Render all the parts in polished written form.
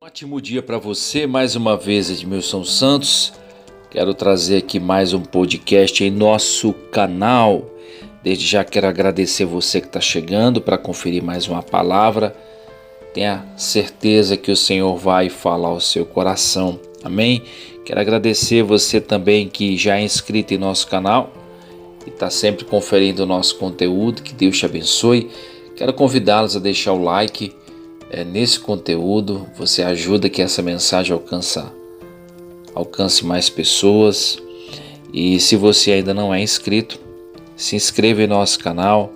Ótimo dia para você, mais uma vez Edmilson Santos. Quero trazer aqui mais um podcast em nosso canal. Desde já quero agradecer você que está chegando para conferir mais uma palavra. Tenha certeza que o Senhor vai falar ao seu coração, amém? Quero agradecer você também que já é inscrito em nosso canal e está sempre conferindo o nosso conteúdo, que Deus te abençoe. Quero convidá-los a deixar o like nesse conteúdo. Você ajuda que essa mensagem alcance mais pessoas. E se você ainda não é inscrito, se inscreva em nosso canal.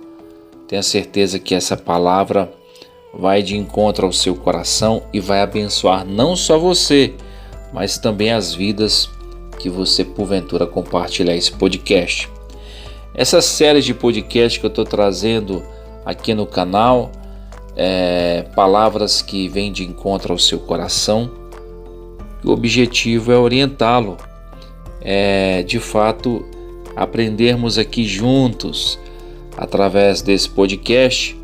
Tenha certeza que essa palavra vai de encontro ao seu coração e vai abençoar não só você, mas também as vidas que você porventura compartilhar esse podcast. Essa série de podcast que eu estou trazendo aqui no canal, palavras que vêm de encontro ao seu coração. O objetivo é orientá-lo, de fato aprendermos aqui juntos através desse podcast,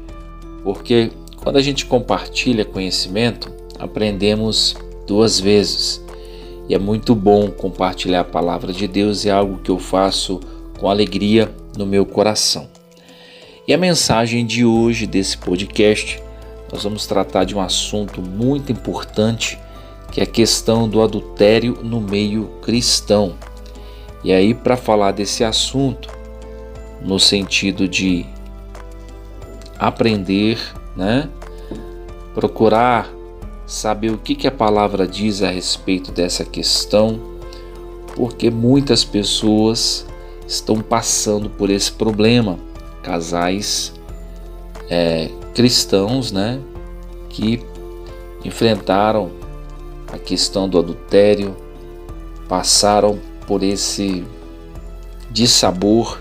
porque quando a gente compartilha conhecimento, aprendemos duas vezes. E é muito bom compartilhar a palavra de Deus, é algo que eu faço com alegria no meu coração. E a mensagem de hoje desse podcast, nós vamos tratar de um assunto muito importante, que é a questão do adultério no meio cristão. E aí, para falar desse assunto, no sentido de aprender, procurar saber o que a palavra diz a respeito dessa questão, porque muitas pessoas estão passando por esse problema. Casais cristãos, que enfrentaram a questão do adultério, passaram por esse dissabor,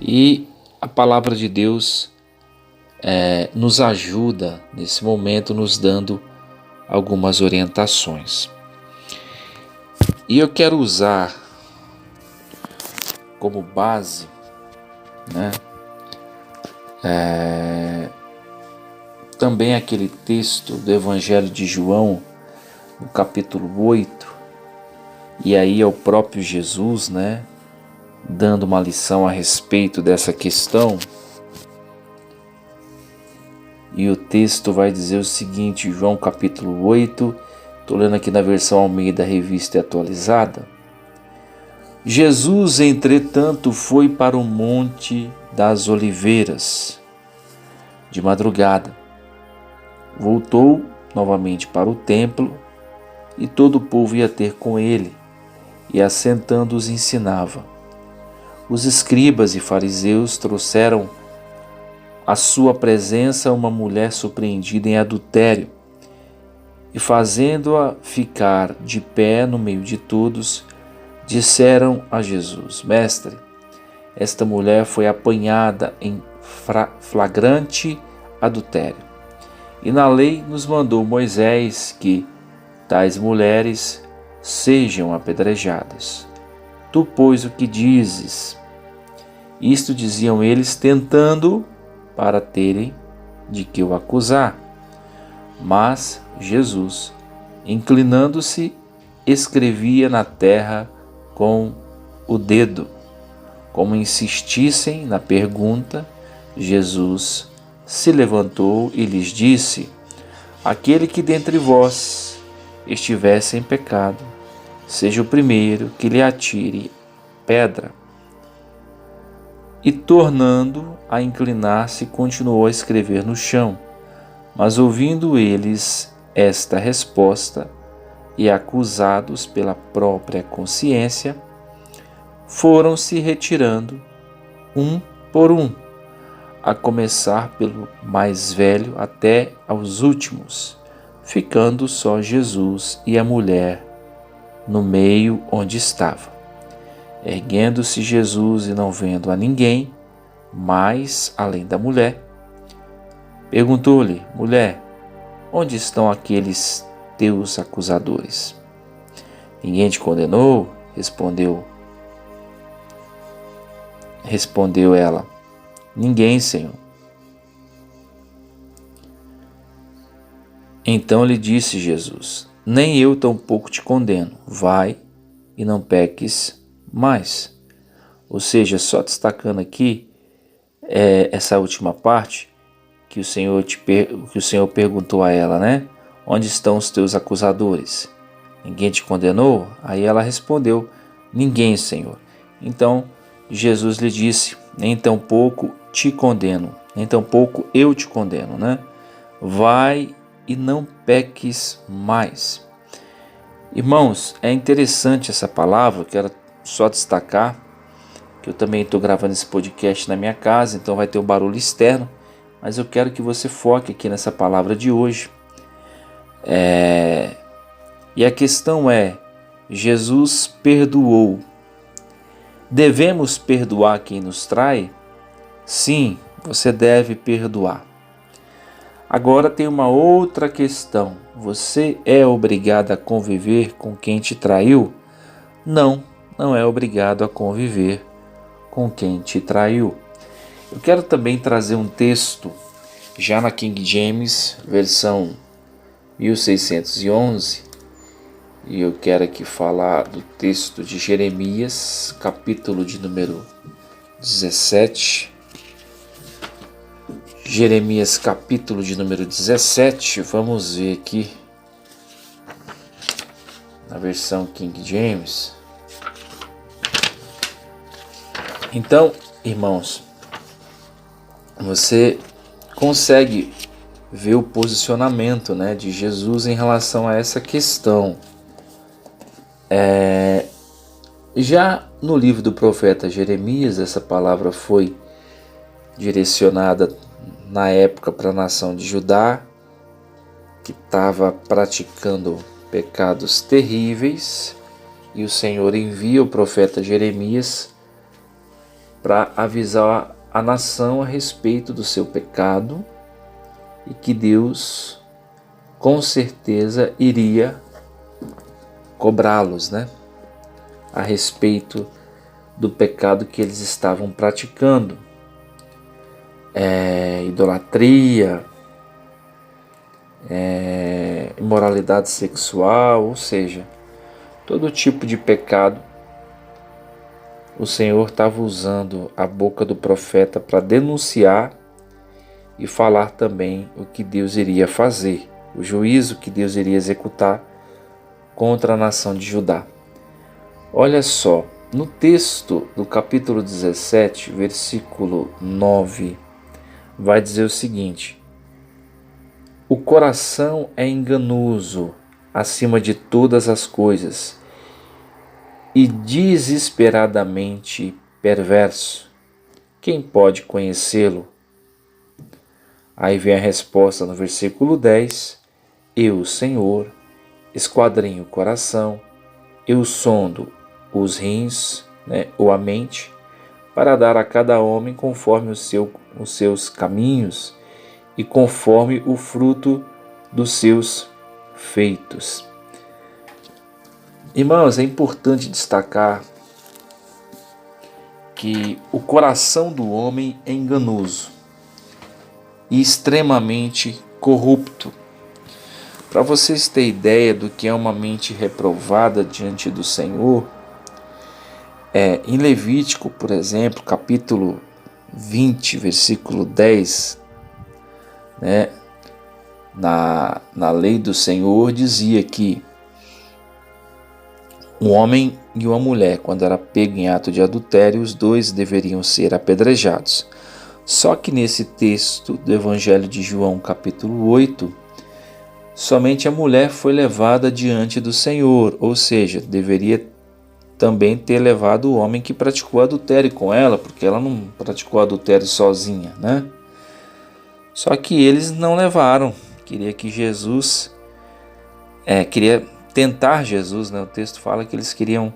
e a palavra de Deus nos ajuda nesse momento, nos dando algumas orientações. E eu quero usar como base também aquele texto do Evangelho de João, no capítulo 8, e aí é o próprio Jesus, dando uma lição a respeito dessa questão. E o texto vai dizer o seguinte, João capítulo 8, estou lendo aqui na versão Almeida, Revista e Atualizada. Jesus, entretanto, foi para o Monte das Oliveiras de madrugada. Voltou novamente para o templo e todo o povo ia ter com ele, e assentando-os ensinava. Os escribas e fariseus trouxeram à sua presença uma mulher surpreendida em adultério, e fazendo-a ficar de pé no meio de todos, disseram a Jesus: Mestre, esta mulher foi apanhada em flagrante adultério, e na lei nos mandou Moisés que tais mulheres sejam apedrejadas. Tu, pois, o que dizes? Isto diziam eles, tentando para terem de que o acusar. Mas Jesus, inclinando-se, escrevia na terra com o dedo. Como insistissem na pergunta, Jesus se levantou e lhes disse: Aquele que dentre vós estiver sem pecado, seja o primeiro que lhe atire pedra. E tornando a inclinar-se, continuou a escrever no chão. Mas ouvindo eles esta resposta, e acusados pela própria consciência, foram se retirando, um por um, a começar pelo mais velho até aos últimos, ficando só Jesus e a mulher no meio onde estava. Erguendo-se Jesus e não vendo a ninguém, mais além da mulher, perguntou-lhe: Mulher, onde estão aqueles teus acusadores? Ninguém te condenou? Respondeu ela: Ninguém, Senhor. Então lhe disse Jesus: nem eu tampouco te condeno. Vai e não peques mais. Ou seja, só destacando aqui essa última parte que o Senhor perguntou a ela, né? Onde estão os teus acusadores? Ninguém te condenou? Aí ela respondeu: ninguém, Senhor. Então Jesus lhe disse: nem tampouco te condeno, nem tampouco eu te condeno, né? Vai e não peques mais. Irmãos, é interessante essa palavra, quero só destacar que eu também estou gravando esse podcast na minha casa, então vai ter um barulho externo, mas eu quero que você foque aqui nessa palavra de hoje. E a questão é: Jesus perdoou. Devemos perdoar quem nos trai? Sim, você deve perdoar. Agora tem uma outra questão. Você é obrigado a conviver com quem te traiu? Não, não é obrigado a conviver com quem te traiu. Eu quero também trazer um texto já na King James, versão 1611, e eu quero aqui falar do texto de Jeremias, capítulo de número 17. Jeremias, capítulo de número 17, vamos ver aqui na versão King James. Então, irmãos, você consegue ver o posicionamento, né, de Jesus em relação a essa questão. Já no livro do profeta Jeremias, essa palavra foi direcionada na época para a nação de Judá, que estava praticando pecados terríveis, e o Senhor envia o profeta Jeremias para avisar a nação a respeito do seu pecado e que Deus com certeza iria cobrá-los, né, a respeito do pecado que eles estavam praticando. Idolatria, imoralidade sexual, ou seja, todo tipo de pecado. O Senhor estava usando a boca do profeta para denunciar e falar também o que Deus iria fazer, o juízo que Deus iria executar contra a nação de Judá. Olha só, no texto do capítulo 17, versículo 9, vai dizer o seguinte: o coração é enganoso acima de todas as coisas e desesperadamente perverso. Quem pode conhecê-lo? Aí vem a resposta no versículo 10: eu, Senhor, esquadrinho o coração, eu sondo os rins, ou a mente, para dar a cada homem conforme os seus caminhos e conforme o fruto dos seus feitos. Irmãos, é importante destacar que o coração do homem é enganoso e extremamente corrupto. Para vocês terem ideia do que é uma mente reprovada diante do Senhor, em Levítico, por exemplo, capítulo 20, versículo 10, na lei do Senhor dizia que um homem e uma mulher, quando era pego em ato de adultério, os dois deveriam ser apedrejados. Só que nesse texto do Evangelho de João, capítulo 8, somente a mulher foi levada diante do Senhor, ou seja, deveria também ter levado o homem que praticou adultério com ela, porque ela não praticou adultério sozinha, né? Só que eles não levaram. Queria tentar Jesus, né? O texto fala que eles queriam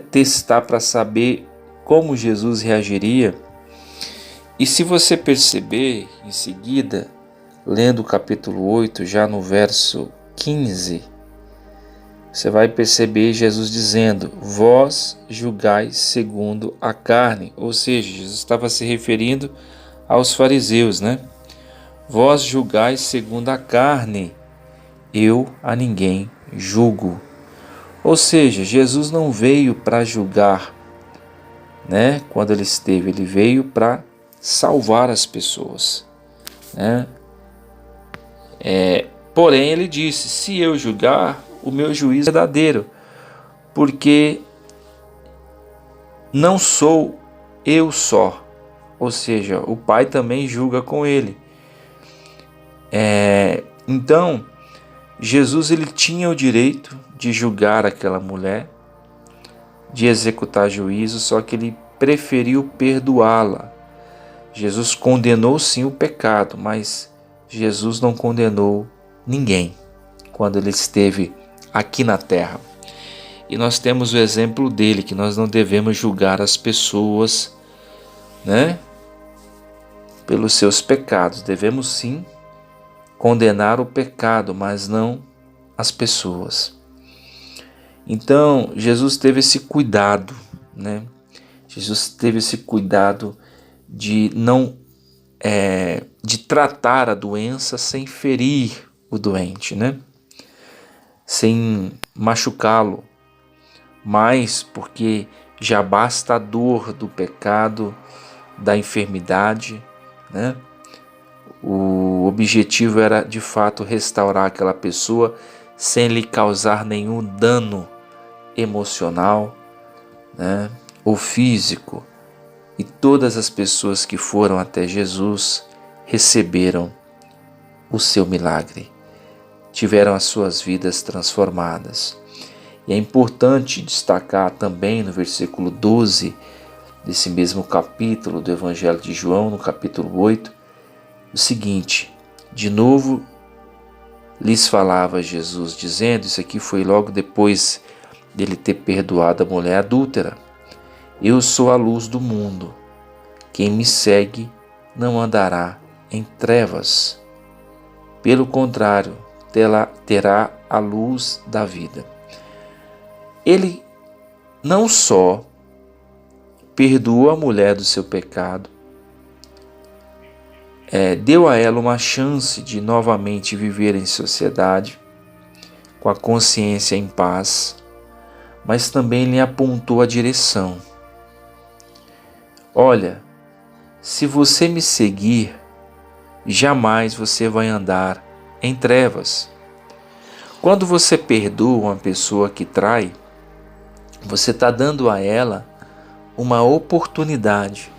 testar para saber como Jesus reagiria. E se você perceber em seguida, lendo o capítulo 8, já no verso 15, você vai perceber Jesus dizendo: vós julgais segundo a carne. Ou seja, Jesus estava se referindo aos fariseus, né? Vós julgais segundo a carne eu a ninguém julgo. Ou seja, Jesus não veio para julgar, né? Quando ele veio para salvar as pessoas, né? Porém, ele disse: se eu julgar, o meu juízo é verdadeiro, porque não sou eu só, ou seja, o Pai também julga com ele. Então, Jesus ele tinha o direito de julgar aquela mulher, de executar juízo, só que ele preferiu perdoá-la. Jesus condenou sim o pecado, mas Jesus não condenou ninguém quando ele esteve aqui na terra. E nós temos o exemplo dele, que nós não devemos julgar as pessoas, né, pelos seus pecados. Devemos sim condenar o pecado, mas não as pessoas. Então, Jesus teve esse cuidado, né? Jesus teve esse cuidado de não de tratar a doença sem ferir o doente, né? Sem machucá-lo, mas porque já basta a dor do pecado, da enfermidade, né? O objetivo era de fato restaurar aquela pessoa sem lhe causar nenhum dano emocional, né, ou físico. E todas as pessoas que foram até Jesus receberam o seu milagre, tiveram as suas vidas transformadas. E é importante destacar também no versículo 12 desse mesmo capítulo do Evangelho de João, no capítulo 8, o seguinte: de novo lhes falava Jesus, dizendo, isso aqui foi logo depois dele ter perdoado a mulher adúltera: eu sou a luz do mundo, quem me segue não andará em trevas, pelo contrário, terá a luz da vida. Ele não só perdoou a mulher do seu pecado, deu a ela uma chance de novamente viver em sociedade, com a consciência em paz, mas também lhe apontou a direção. Olha, se você me seguir, jamais você vai andar em trevas. Quando você perdoa uma pessoa que trai, você está dando a ela uma oportunidade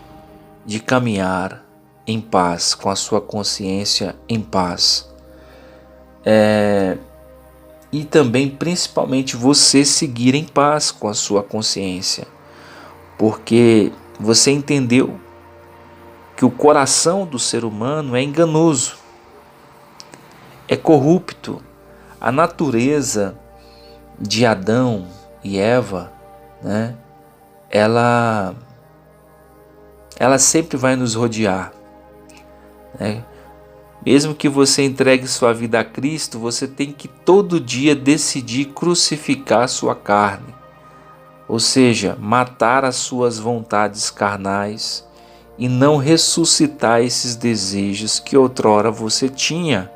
de caminhar em paz, com a sua consciência em paz. E também, principalmente, você seguir em paz com a sua consciência, porque você entendeu que o coração do ser humano é enganoso, é corrupto. A natureza de Adão e Eva, né, ela sempre vai nos rodear, né? Mesmo que você entregue sua vida a Cristo, você tem que todo dia decidir crucificar a sua carne, ou seja, matar as suas vontades carnais e não ressuscitar esses desejos que outrora você tinha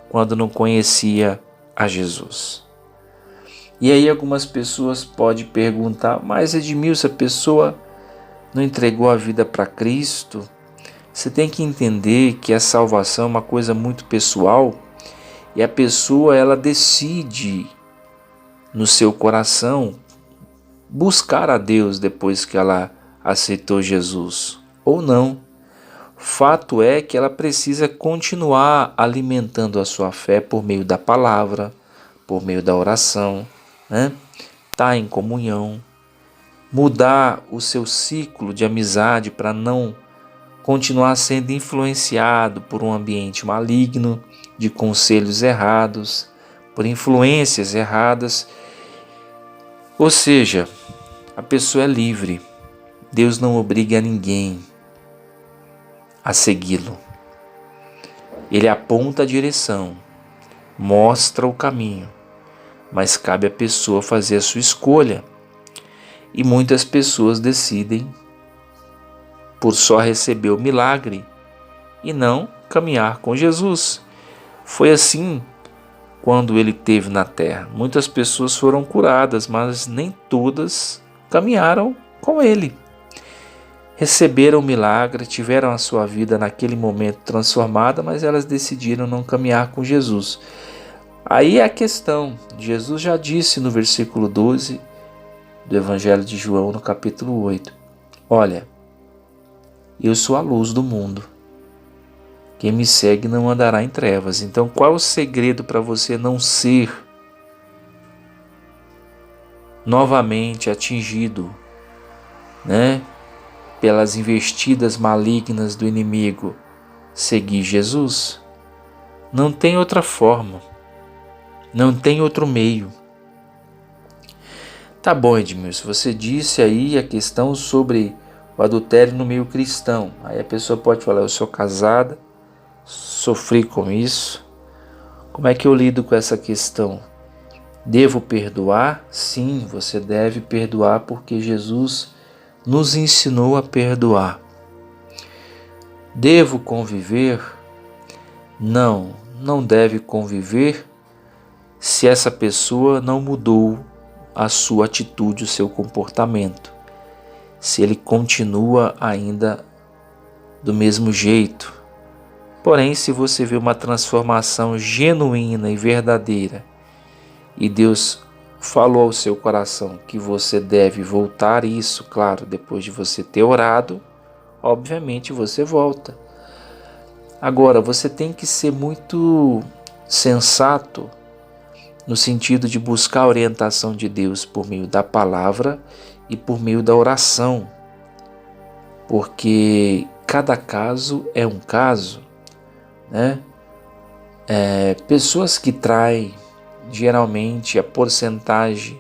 quando não conhecia a Jesus. E aí algumas pessoas podem perguntar: mas Edmilson, a pessoa não entregou a vida para Cristo? Você tem que entender que a salvação é uma coisa muito pessoal, e a pessoa ela decide no seu coração buscar a Deus depois que ela aceitou Jesus ou não. Fato é que ela precisa continuar alimentando a sua fé por meio da palavra, por meio da oração, né? Tá em comunhão, mudar o seu ciclo de amizade para não continuar sendo influenciado por um ambiente maligno, de conselhos errados, por influências erradas. Ou seja, a pessoa é livre. Deus não obriga a ninguém a segui-lo. Ele aponta a direção, mostra o caminho, mas cabe à pessoa fazer a sua escolha. E muitas pessoas decidem por só receber o milagre e não caminhar com Jesus. Foi assim quando ele esteve na terra. Muitas pessoas foram curadas, mas nem todas caminharam com ele. Receberam o milagre, tiveram a sua vida naquele momento transformada, mas elas decidiram não caminhar com Jesus. Aí é a questão, Jesus já disse no versículo 12 do Evangelho de João, no capítulo 8, olha, eu sou a luz do mundo, quem me segue não andará em trevas. Então qual é o segredo para você não ser novamente atingido, pelas investidas malignas do inimigo? Seguir Jesus. Não tem outra forma, não tem outro meio. Tá bom, Edmilson, você disse aí a questão sobre o adultério no meio cristão. Aí a pessoa pode falar, eu sou casada, sofri com isso, como é que eu lido com essa questão? Devo perdoar? Sim, você deve perdoar porque Jesus nos ensinou a perdoar. Devo conviver? Não, não deve conviver se essa pessoa não mudou a sua atitude, o seu comportamento. Se ele continua ainda do mesmo jeito. Porém, se você vê uma transformação genuína e verdadeira, e Deus falou ao seu coração que você deve voltar, isso, claro, depois de você ter orado, obviamente você volta. Agora, você tem que ser muito sensato no sentido de buscar a orientação de Deus por meio da palavra e por meio da oração, porque cada caso é um caso, pessoas que traem, geralmente a porcentagem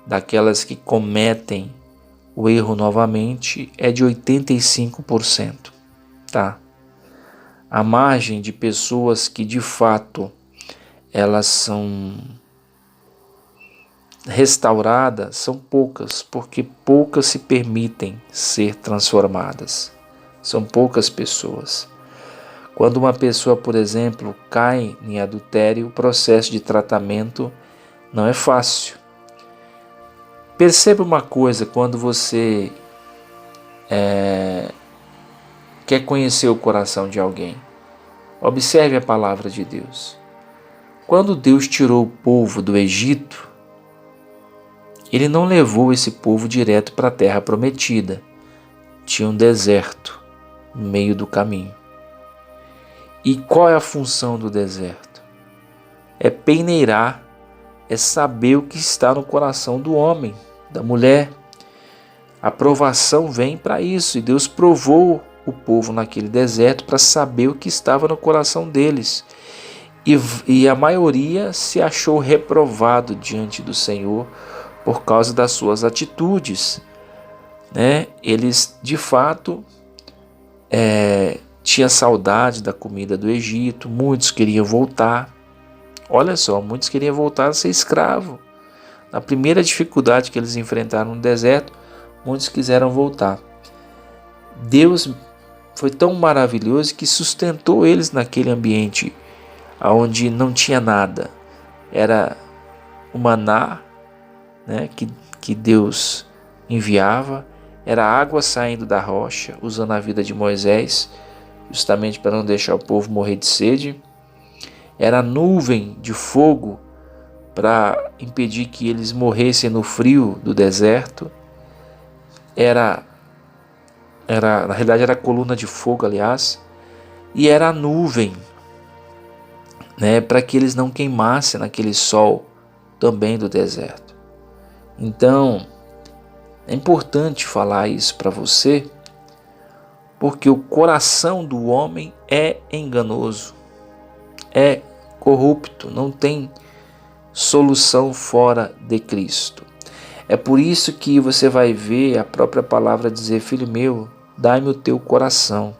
daquelas que cometem o erro novamente é de 85%, tá? A margem de pessoas que de fato elas são restauradas são poucas, porque poucas se permitem ser transformadas. São poucas pessoas. Quando uma pessoa, por exemplo, cai em adultério, o processo de tratamento não é fácil. Perceba uma coisa, quando você quer conhecer o coração de alguém, observe a palavra de Deus. Quando Deus tirou o povo do Egito, Ele não levou esse povo direto para a terra prometida. Tinha um deserto no meio do caminho. E qual é a função do deserto? É peneirar, é saber o que está no coração do homem, da mulher. A provação vem para isso, e Deus provou o povo naquele deserto para saber o que estava no coração deles. E a maioria se achou reprovado diante do Senhor por causa das suas atitudes. Eles, de fato, tinham saudade da comida do Egito, muitos queriam voltar. Olha só, muitos queriam voltar a ser escravo. Na primeira dificuldade que eles enfrentaram no deserto, muitos quiseram voltar. Deus foi tão maravilhoso que sustentou eles naquele ambiente onde não tinha nada. Era o maná, que Deus enviava, era água saindo da rocha, usando a vida de Moisés, justamente para não deixar o povo morrer de sede. Era nuvem de fogo para impedir que eles morressem no frio do deserto. Na realidade era coluna de fogo, aliás, e era a nuvem, para que eles não queimassem naquele sol também do deserto. Então, é importante falar isso para você, porque o coração do homem é enganoso, é corrupto, não tem solução fora de Cristo. É por isso que você vai ver a própria palavra dizer: filho meu, dai-me o teu coração.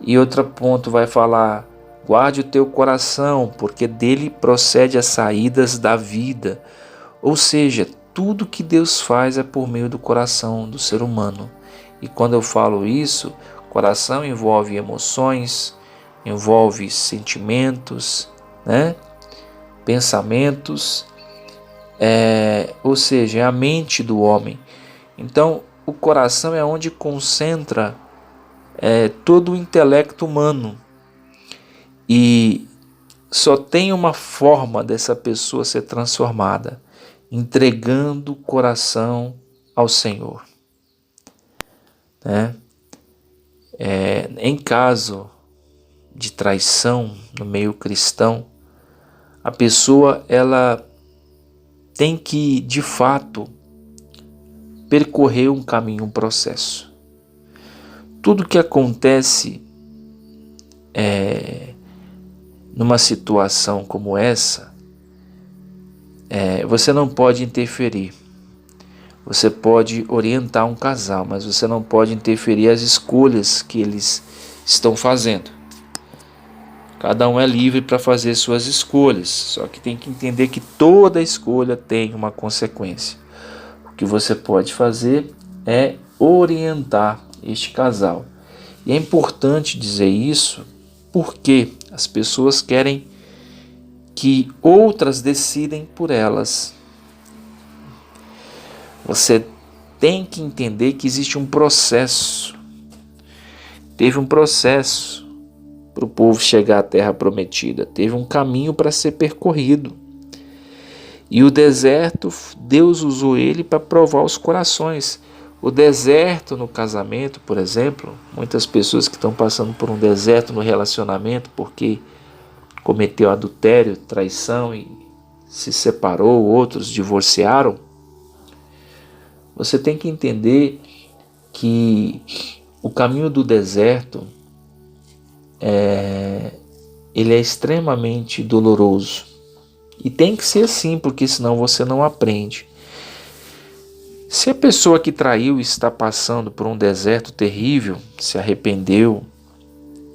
E outro ponto vai falar: guarde o teu coração, porque dele procede as saídas da vida. Ou seja, tudo que Deus faz é por meio do coração do ser humano. E quando eu falo isso, coração envolve emoções, envolve sentimentos, pensamentos, ou seja, é a mente do homem. Então, o coração é onde concentra todo o intelecto humano, e só tem uma forma dessa pessoa ser transformada: entregando o coração ao Senhor, né? Em caso de traição no meio cristão, a pessoa ela tem que, de fato, percorrer um caminho, um processo. Tudo que acontece numa situação como essa, você não pode interferir. Você pode orientar um casal, mas você não pode interferir as escolhas que eles estão fazendo. Cada um é livre para fazer suas escolhas, só que tem que entender que toda escolha tem uma consequência. O que você pode fazer é orientar este casal. E é importante dizer isso porque as pessoas querem que outras decidem por elas. Você tem que entender que existe um processo. Teve um processo para o povo chegar à terra prometida. Teve um caminho para ser percorrido. E o deserto, Deus usou ele para provar os corações. O deserto no casamento, por exemplo, muitas pessoas que estão passando por um deserto no relacionamento porque cometeu adultério, traição e se separou, outros divorciaram. Você tem que entender que o caminho do deserto ele é extremamente doloroso. E tem que ser assim, porque senão você não aprende. Se a pessoa que traiu está passando por um deserto terrível, se arrependeu,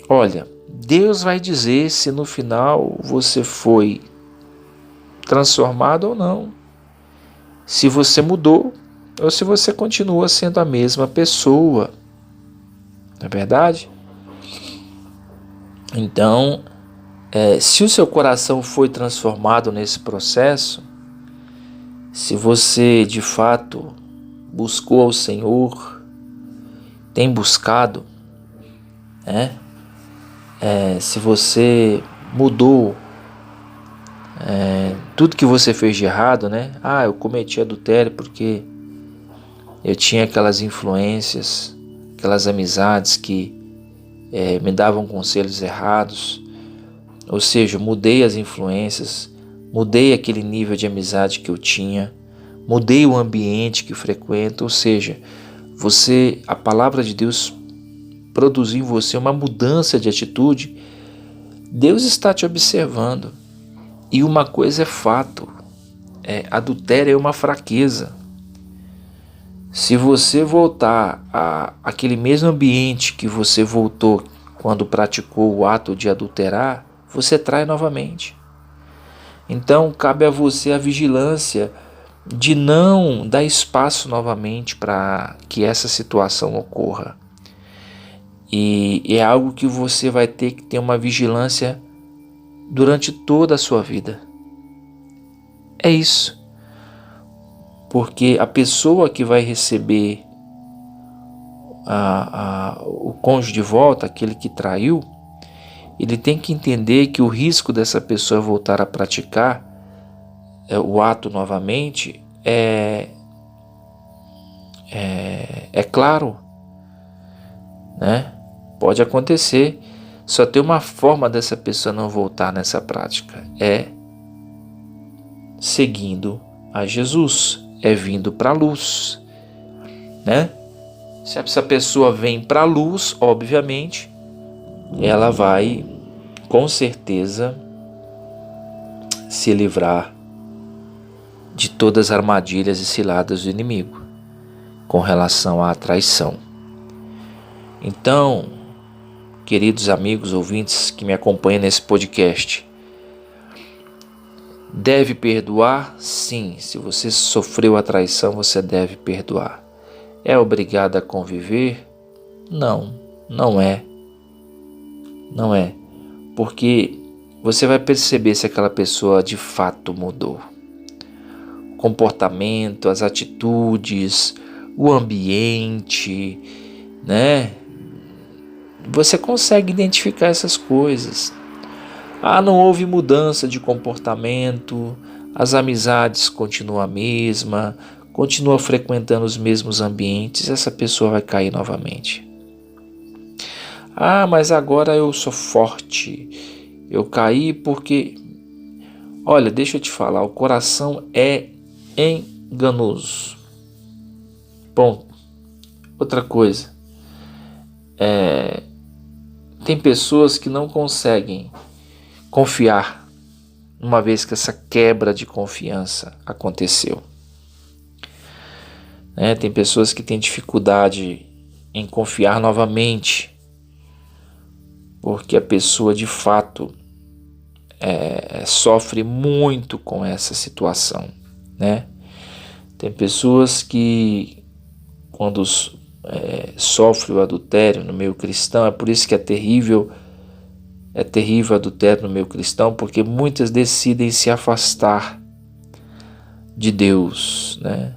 olha, Deus vai dizer se no final você foi transformado ou não. Se você mudou ou se você continua sendo a mesma pessoa. Não é verdade? Então, se o seu coração foi transformado nesse processo, se você de fato buscou ao Senhor, tem buscado, se você mudou tudo que você fez de errado, eu cometi adultério porque eu tinha aquelas influências, aquelas amizades que me davam conselhos errados, ou seja, mudei as influências, mudei aquele nível de amizade que eu tinha, mudei o ambiente que frequento, ou seja, a palavra de Deus produziu em você uma mudança de atitude. Deus está te observando. E uma coisa é fato, adultério é uma fraqueza. Se você voltar àquele mesmo ambiente que você voltou quando praticou o ato de adulterar, você trai novamente. Então cabe a você a vigilância de não dar espaço novamente para que essa situação ocorra. E é algo que você vai ter que ter uma vigilância durante toda a sua vida. É isso. Porque a pessoa que vai receber o cônjuge de volta, aquele que traiu, ele tem que entender que o risco dessa pessoa voltar a praticar o ato novamente é claro, né? Pode acontecer. Só tem uma forma dessa pessoa não voltar nessa prática, seguindo a Jesus, vindo para a luz, né? Se essa pessoa vem para a luz, obviamente, ela vai, com certeza, se livrar de todas as armadilhas e ciladas do inimigo com relação à traição. Então, queridos amigos ouvintes que me acompanham nesse podcast, deve perdoar? Sim, se você sofreu a traição, você deve perdoar. É obrigado a conviver? Não, não é. Não é. Porque você vai perceber se aquela pessoa de fato mudou. O comportamento, as atitudes, o ambiente, né? Você consegue identificar essas coisas. Não houve mudança de comportamento, as amizades continuam a mesma, continua frequentando os mesmos ambientes, essa pessoa vai cair novamente. Mas agora eu sou forte, eu caí porque... Olha, deixa eu te falar, o coração é enganoso. Ponto. Outra coisa, tem pessoas que não conseguem confiar, uma vez que essa quebra de confiança aconteceu. Tem pessoas que têm dificuldade em confiar novamente, porque a pessoa de fato sofre muito com essa situação, né? Tem pessoas que, quando sofrem o adultério no meio cristão, é por isso que é terrível o adultério no meio cristão, porque muitas decidem se afastar de Deus, né?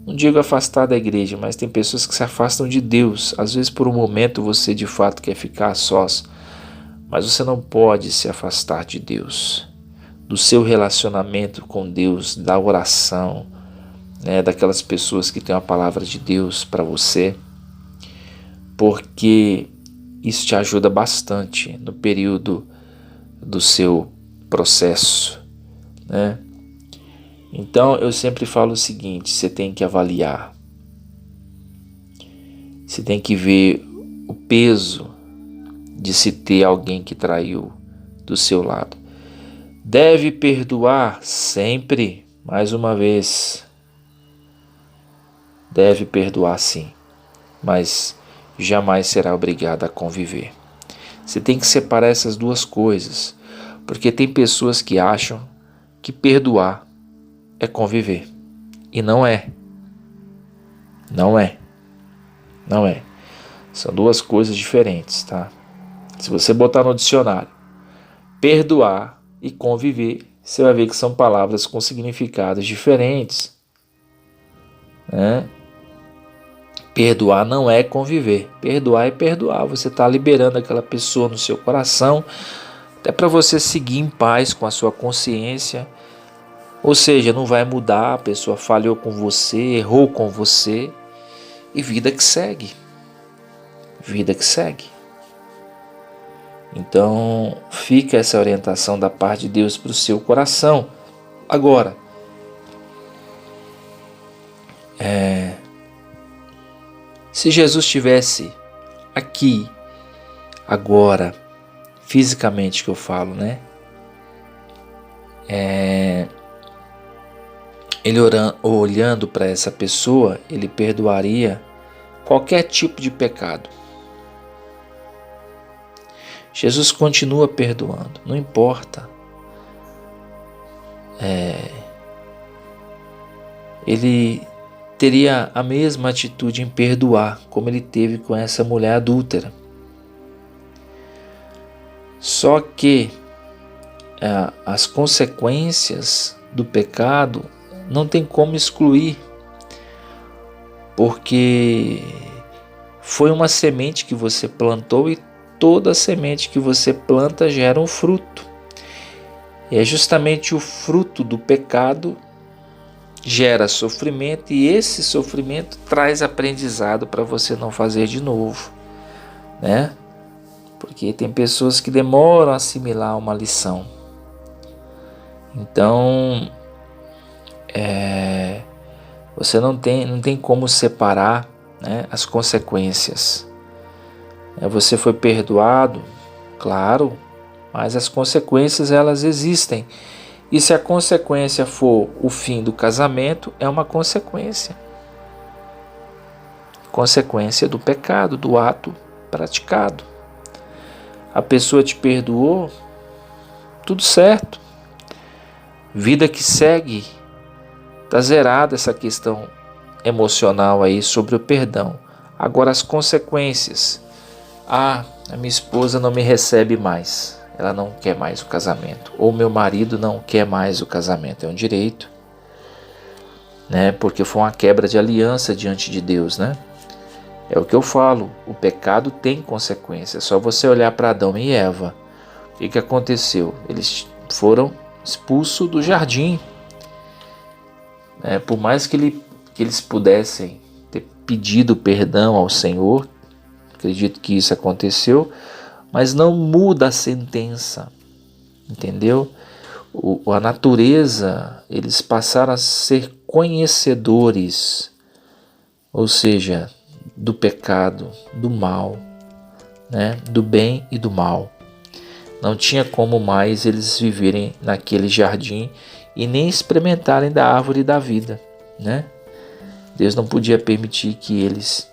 Não digo afastar da igreja, mas tem pessoas que se afastam de Deus. Às vezes por um momento você de fato quer ficar a sós, mas você não pode se afastar de Deus, do seu relacionamento com Deus, da oração, né, daquelas pessoas que têm a palavra de Deus para você, porque isso te ajuda bastante no período do seu processo, né? Então eu sempre falo o seguinte: você tem que avaliar, você tem que ver o peso de se ter alguém que traiu do seu lado. Deve perdoar sempre, mais uma vez. Deve perdoar sim, mas jamais será obrigado a conviver. Você tem que separar essas duas coisas, porque tem pessoas que acham que perdoar é conviver, e não é. Não é. São duas coisas diferentes, tá? Se você botar no dicionário perdoar e conviver, você vai ver que são palavras com significados diferentes, né? Perdoar não é conviver. Perdoar é perdoar. Você está liberando aquela pessoa no seu coração, até para você seguir em paz com a sua consciência. Ou seja, não vai mudar, a pessoa falhou com você, errou com você, e vida que segue. Vida que segue. Então, fica essa orientação da parte de Deus para o seu coração. Agora, se Jesus estivesse aqui, agora, fisicamente que eu falo, né? Ele olhando para essa pessoa, ele perdoaria qualquer tipo de pecado. Jesus continua perdoando, não importa. Ele teria a mesma atitude em perdoar, como ele teve com essa mulher adúltera. Só que as consequências do pecado não tem como excluir, porque foi uma semente que você plantou e toda semente que você planta gera um fruto. E é justamente o fruto do pecado gera sofrimento, e esse sofrimento traz aprendizado para você não fazer de novo, né? Porque tem pessoas que demoram a assimilar uma lição. Então, você não tem como separar, né, as consequências. Você foi perdoado, claro, mas as consequências elas existem. E se a consequência for o fim do casamento, é uma consequência. Consequência do pecado, do ato praticado. A pessoa te perdoou, tudo certo. Vida que segue, está zerada essa questão emocional aí sobre o perdão. Agora as consequências. A minha esposa não me recebe mais. ela não quer mais o casamento, ou meu marido não quer mais o casamento. É um direito, né? Porque foi uma quebra de aliança diante de Deus, né? É o que eu falo, o pecado tem consequências. É só você olhar para Adão e Eva. O que aconteceu? Eles foram expulsos do jardim. Por mais que eles pudessem ter pedido perdão ao Senhor, acredito que isso aconteceu, mas não muda a sentença, entendeu? A natureza, eles passaram a ser conhecedores, ou seja, do pecado, do mal, né? Do bem e do mal. Não tinha como mais eles viverem naquele jardim e nem experimentarem da árvore da vida, né? Deus não podia permitir que eles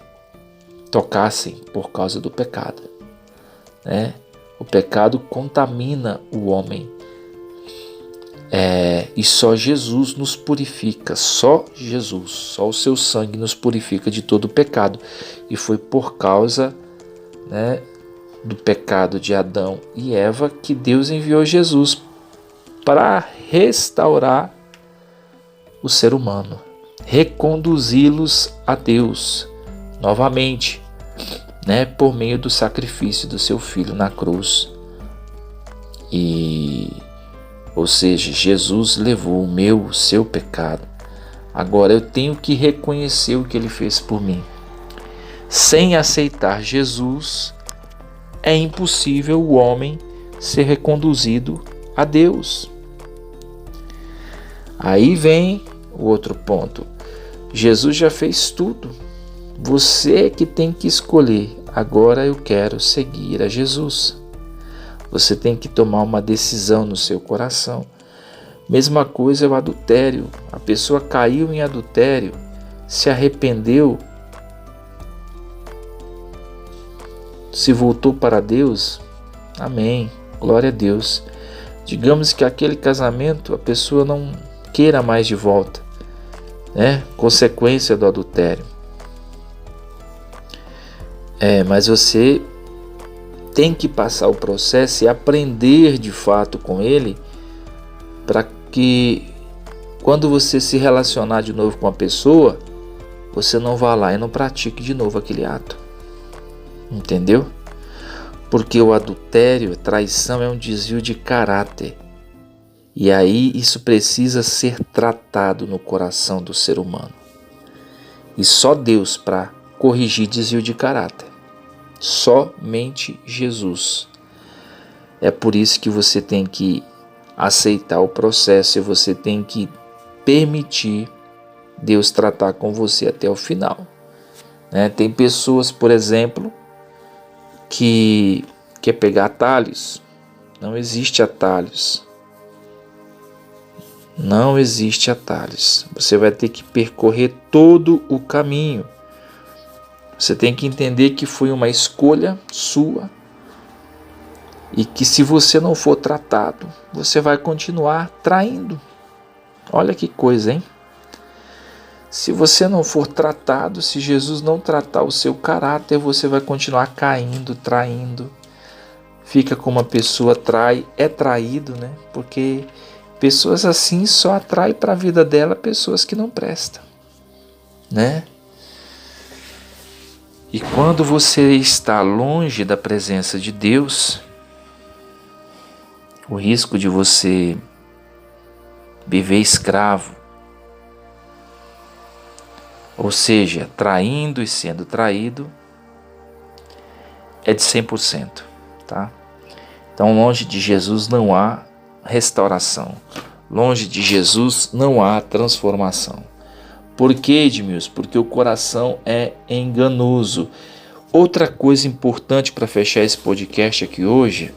tocassem por causa do pecado, né? O pecado contamina o homem. E só Jesus nos purifica, só Jesus, só o seu sangue nos purifica de todo o pecado. E foi por causa, né, do pecado de Adão e Eva que Deus enviou Jesus para restaurar o ser humano, reconduzi-los a Deus novamente, né, por meio do sacrifício do seu filho na cruz. Ou seja, Jesus levou o seu pecado. Agora eu tenho que reconhecer o que ele fez por mim. Sem aceitar Jesus, é impossível o homem ser reconduzido a Deus. Aí vem o outro ponto. Jesus já fez tudo. Você é que tem que escolher. Agora eu quero seguir a Jesus. Você tem que tomar uma decisão no seu coração. Mesma coisa é o adultério. A pessoa caiu em adultério, se arrependeu, se voltou para Deus. Amém. Glória a Deus. Digamos que aquele casamento a pessoa não queira mais de volta, né? Consequência do adultério. Mas você tem que passar o processo e aprender de fato com ele, para que quando você se relacionar de novo com a pessoa, você não vá lá e não pratique de novo aquele ato. Entendeu? Porque o adultério, a traição é um desvio de caráter. E aí isso precisa ser tratado no coração do ser humano. E só Deus para corrigir desvio de caráter. Somente Jesus. É por isso que você tem que aceitar o processo e você tem que permitir Deus tratar com você até o final. Tem pessoas, por exemplo, que quer pegar atalhos. Não existe atalhos. Não existe atalhos. Você vai ter que percorrer todo o caminho. Você tem que entender que foi uma escolha sua e que se você não for tratado, você vai continuar traindo. Olha que coisa, hein? Se você não for tratado, se Jesus não tratar o seu caráter, você vai continuar caindo, traindo. Fica como uma pessoa é traído, né? Porque pessoas assim só atraem para a vida dela pessoas que não prestam, né? E quando você está longe da presença de Deus, o risco de você viver escravo, ou seja, traindo e sendo traído, é de 100%, tá? Então, longe de Jesus não há restauração. Longe de Jesus não há transformação. Por que, Edmilson? Porque o coração é enganoso. Outra coisa importante para fechar esse podcast aqui hoje: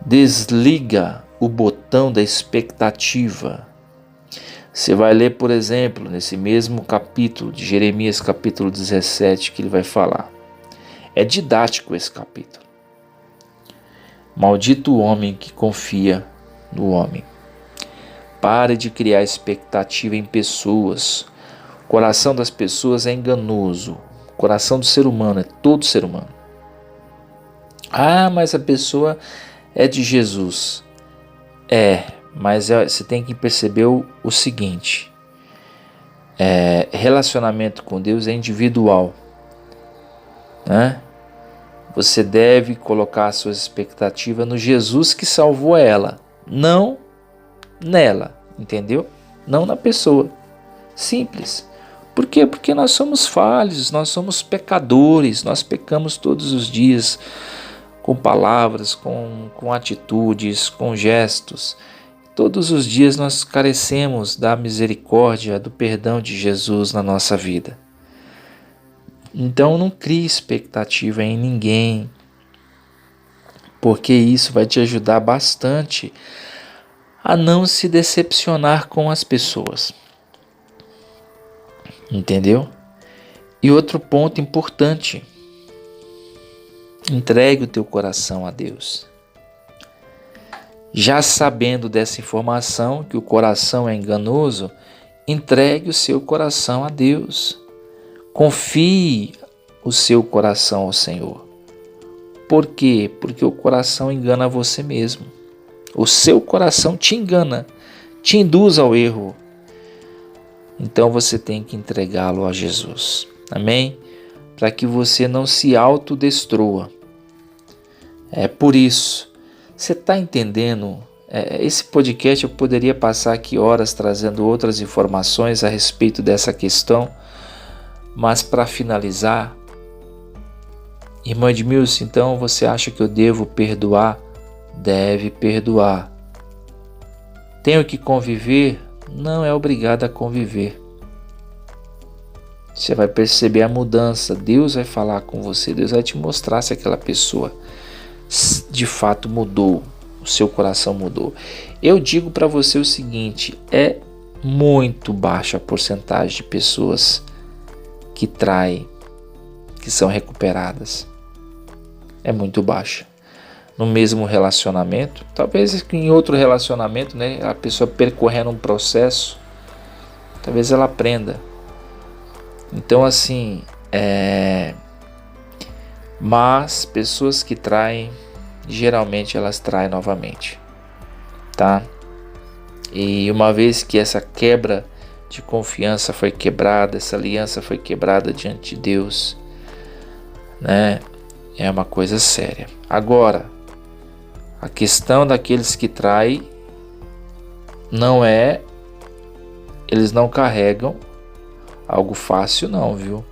desliga o botão da expectativa. Você vai ler, por exemplo, nesse mesmo capítulo de Jeremias, capítulo 17, que ele vai falar. É didático esse capítulo. Maldito o homem que confia no homem. Pare de criar expectativa em pessoas. O coração das pessoas é enganoso. O coração do ser humano é todo ser humano. Ah, mas a pessoa é de Jesus. Mas você tem que perceber o seguinte: relacionamento com Deus é individual, né? Você deve colocar a sua expectativa no Jesus que salvou ela, não nela, entendeu? Não na pessoa. Simples. Por quê? Porque nós somos falhos, nós somos pecadores, nós pecamos todos os dias com palavras, com atitudes, com gestos. Todos os dias nós carecemos da misericórdia, do perdão de Jesus na nossa vida. Então não crie expectativa em ninguém, porque isso vai te ajudar bastante a não se decepcionar com as pessoas. Entendeu? E outro ponto importante: entregue o teu coração a Deus. Já sabendo dessa informação, que o coração é enganoso, entregue o seu coração a Deus. Confie o seu coração ao Senhor. Por quê? Porque o coração engana você mesmo. O seu coração te engana, te induz ao erro. Então você tem que entregá-lo a Jesus. Amém? Para que você não se autodestrua. É por isso. Você está entendendo? Esse podcast eu poderia passar aqui horas trazendo outras informações a respeito dessa questão. Mas para finalizar, irmã Edmilson, então você acha que eu devo perdoar? Deve perdoar. Tenho que conviver? Não é obrigado a conviver. Você vai perceber a mudança. Deus vai falar com você. Deus vai te mostrar se aquela pessoa de fato mudou. O seu coração mudou. Eu digo para você o seguinte: é muito baixa a porcentagem de pessoas que traem, que são recuperadas. É muito baixa. No mesmo relacionamento, talvez em outro relacionamento, né, a pessoa percorrendo um processo, talvez ela aprenda. Então assim, mas pessoas que traem, geralmente elas traem novamente, tá? E uma vez que essa quebra de confiança foi quebrada, essa aliança foi quebrada diante de Deus, né? É uma coisa séria. Agora, a questão daqueles que traem eles não carregam algo fácil não, viu?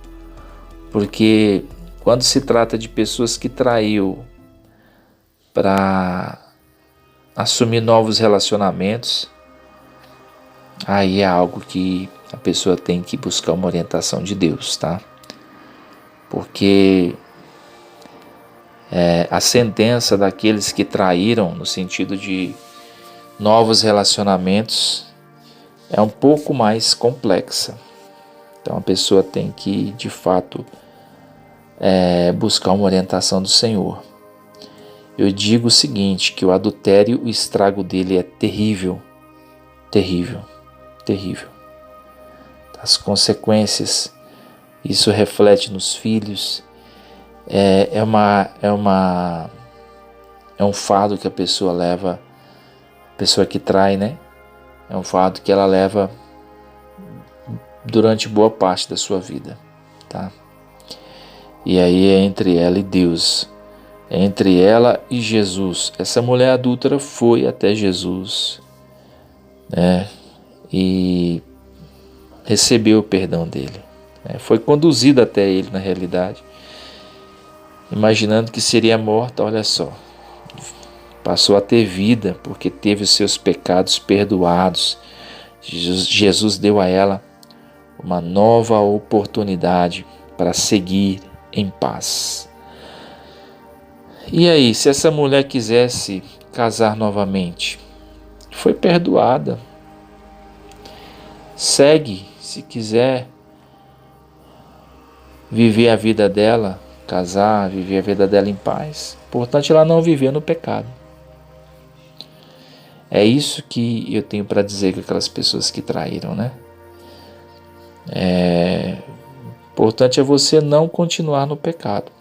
Porque quando se trata de pessoas que traiu para assumir novos relacionamentos, aí é algo que a pessoa tem que buscar uma orientação de Deus, tá? Porque a sentença daqueles que traíram, no sentido de novos relacionamentos, é um pouco mais complexa. Então a pessoa tem que, de fato, buscar uma orientação do Senhor. Eu digo o seguinte, que o adultério, o estrago dele é terrível, terrível, terrível. As consequências, isso reflete nos filhos, é um fardo que a pessoa leva, a pessoa que trai, né? É um fardo que ela leva durante boa parte da sua vida, tá? E aí é entre ela e Deus, é entre ela e Jesus. Essa mulher adúltera foi até Jesus, né? E recebeu o perdão dele, né? Foi conduzida até ele, na realidade, imaginando que seria morta. Olha só, passou a ter vida porque teve os seus pecados perdoados. Jesus deu a ela uma nova oportunidade para seguir em paz. E aí, se essa mulher quisesse casar novamente, foi perdoada. Segue, se quiser viver a vida dela, casar, viver a vida dela em paz. Importante ela não viver no pecado. É isso que eu tenho para dizer com aquelas pessoas que traíram, né? Importante é você não continuar no pecado.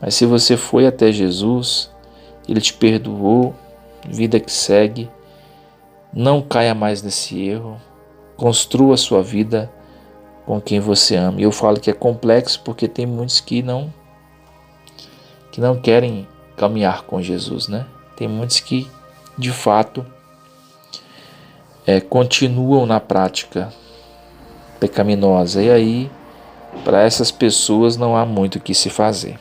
Mas se você foi até Jesus, Ele te perdoou, vida que segue, não caia mais nesse erro, construa a sua vida com quem você ama. E eu falo que é complexo porque tem muitos que não querem caminhar com Jesus, né? Tem muitos que, de fato, continuam na prática pecaminosa. E aí, para essas pessoas não há muito o que se fazer.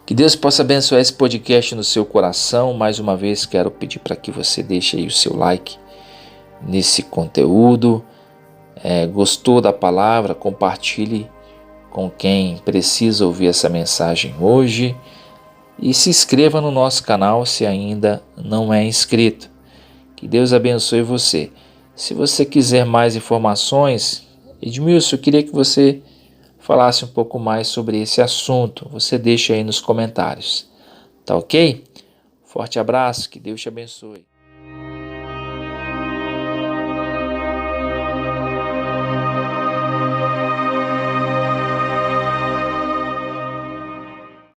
Que Deus possa abençoar esse podcast no seu coração. Mais uma vez quero pedir para que você deixe aí o seu like nesse conteúdo. Gostou da palavra? Compartilhe com quem precisa ouvir essa mensagem hoje. E se inscreva no nosso canal se ainda não é inscrito. Que Deus abençoe você. Se você quiser mais informações, Edmilson, eu queria que você falasse um pouco mais sobre esse assunto. Você deixa aí nos comentários. Tá ok? Forte abraço, que Deus te abençoe.